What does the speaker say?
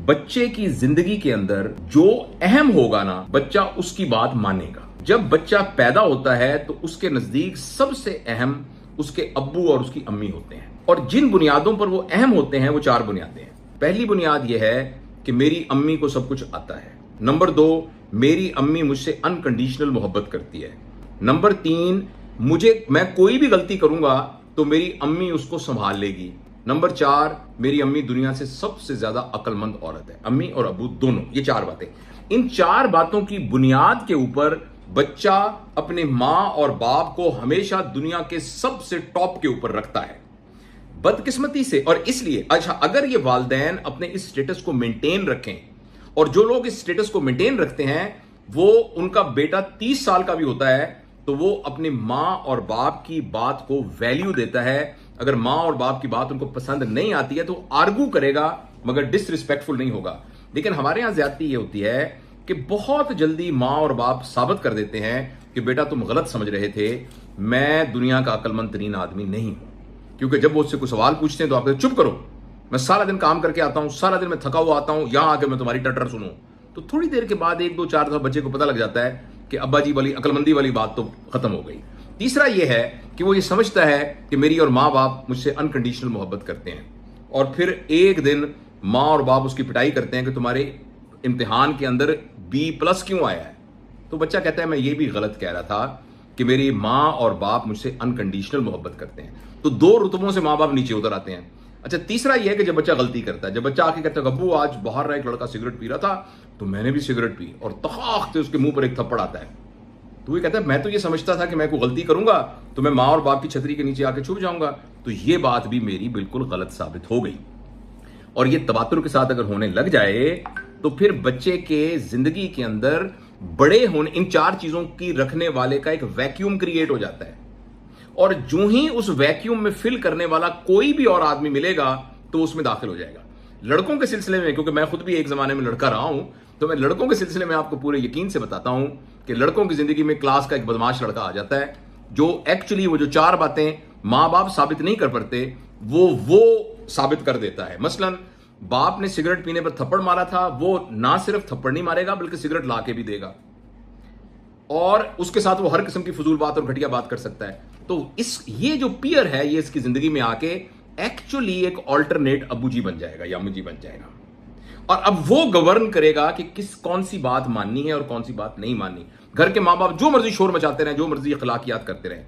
बच्चे की जिंदगी के अंदर जो अहम होगा ना, बच्चा उसकी बात मानेगा। जब बच्चा पैदा होता है तो उसके नजदीक सबसे अहम उसके अब्बू और उसकी अम्मी होते हैं, और जिन बुनियादों पर वो अहम होते हैं वो 4 बुनियादें हैं। पहली बुनियाद यह है कि मेरी अम्मी को सब कुछ आता है। नंबर 2, मेरी अम्मी मुझसे अनकंडीशनल मोहब्बत करती है। नंबर 3, मैं कोई भी गलती करूंगा तो मेरी अम्मी उसको संभाल लेगी। नंबर 4, मेरी अम्मी दुनिया से सबसे ज्यादा अक्लमंद औरत है। अम्मी और अब्बू दोनों, ये 4 बातें। इन 4 बातों की बुनियाद के ऊपर बच्चा अपने मां और बाप को हमेशा दुनिया के सबसे टॉप के ऊपर रखता है, बदकिस्मती से। और इसलिए अच्छा, अगर ये वालिदैन अपने इस स्टेटस को मेंटेन रखें, और जो लोग इस स्टेटस को मेंटेन रखते हैं वो उनका बेटा 30 साल का भी होता है तो वो अपने मां और बाप की बात को वैल्यू देता है। अगर मां और बाप की बात उनको पसंद नहीं आती है तो आर्गू करेगा, मगर डिसरिस्पेक्टफुल नहीं होगा। लेकिन हमारे यहां ज्यादती ये होती है कि बहुत जल्दी मां और बाप साबित कर देते हैं कि बेटा तुम गलत समझ रहे थे, मैं दुनिया का अक्लमंद तरीन आदमी नहीं हूं। क्योंकि जब वो उससे कोई सवाल पूछते हैं तो आप कहते चुप करो, मैं सारा दिन काम करके आता हूं, सारा दिन मैं थका हुआ आता हूं, यहां आकर मैं तुम्हारी टटर सुनूं। तो थोड़ी देर के बाद 1 2 4 दफा बच्चे को पता लग जाता है कि अब्बा जी वाली अक्लमंदी वाली बात तो खत्म हो गई। तीसरा यह है कि वो ये समझता है कि मेरी और माँ बाप मुझसे अनकंडीशनल मोहब्बत करते हैं, और फिर एक दिन माँ और बाप उसकी पिटाई करते हैं कि तुम्हारे इम्तिहान के अंदर B+ क्यों आया है। तो बच्चा कहता है मैं ये भी गलत कह रहा था कि मेरी माँ और बाप मुझसे अनकंडीशनल मोहब्बत करते हैं। तो 2 रुतबों से माँ बाप नीचे उतर आते हैं। अच्छा, तीसरा यह है कि जब बच्चा गलती करता है, जब बच्चा आके कहता है अब्बू आज बाहर रहा एक लड़का सिगरेट पी रहा था तो मैंने भी सिगरेट पी, और तखाक से उसके मुंह पर एक थप्पड़ आता है, तो वो कहता है मैं तो ये समझता था कि मैं कोई गलती करूंगा तो मैं माँ और बाप की छतरी के नीचे आके छुप जाऊंगा। तो ये बात भी मेरी बिल्कुल गलत साबित हो गई। और ये तबातुर के साथ अगर होने लग जाए तो फिर बच्चे के जिंदगी के अंदर बड़े होने इन 4 चीजों की रखने वाले का एक वैक्यूम क्रिएट हो जाता है, और जो ही उस वैक्यूम में फिल करने वाला कोई भी और आदमी मिलेगा तो उसमें दाखिल हो जाएगा। लड़कों के सिलसिले में, क्योंकि मैं खुद भी एक जमाने में लड़का रहा हूं, तो मैं लड़कों के सिलसिले में आपको पूरे यकीन से बताता हूं कि लड़कों की जिंदगी में क्लास का एक बदमाश लड़का आ जाता है जो एक्चुअली वो जो 4 बातें मां बाप साबित नहीं कर पाते वो साबित कर देता है। मसलन बाप ने सिगरेट पीने पर थप्पड़ मारा था, वो ना सिर्फ थप्पड़ नहीं मारेगा बल्कि सिगरेट ला के भी देगा, और उसके साथ वो हर किस्म की फजूल बात और घटिया बात कर सकता है। तो ये जो पियर है ये इसकी जिंदगी में आके एक्चुअली एक ऑल्टरनेट अब्बू जी बन जाएगा या अम्मू जी बन जाएगा, और अब वो गवर्न करेगा कि कौन सी बात माननी है और कौन सी बात नहीं माननी। घर के माँ बाप जो मर्जी शोर मचाते रहे, जो मर्जी अखलाकियात करते रहे,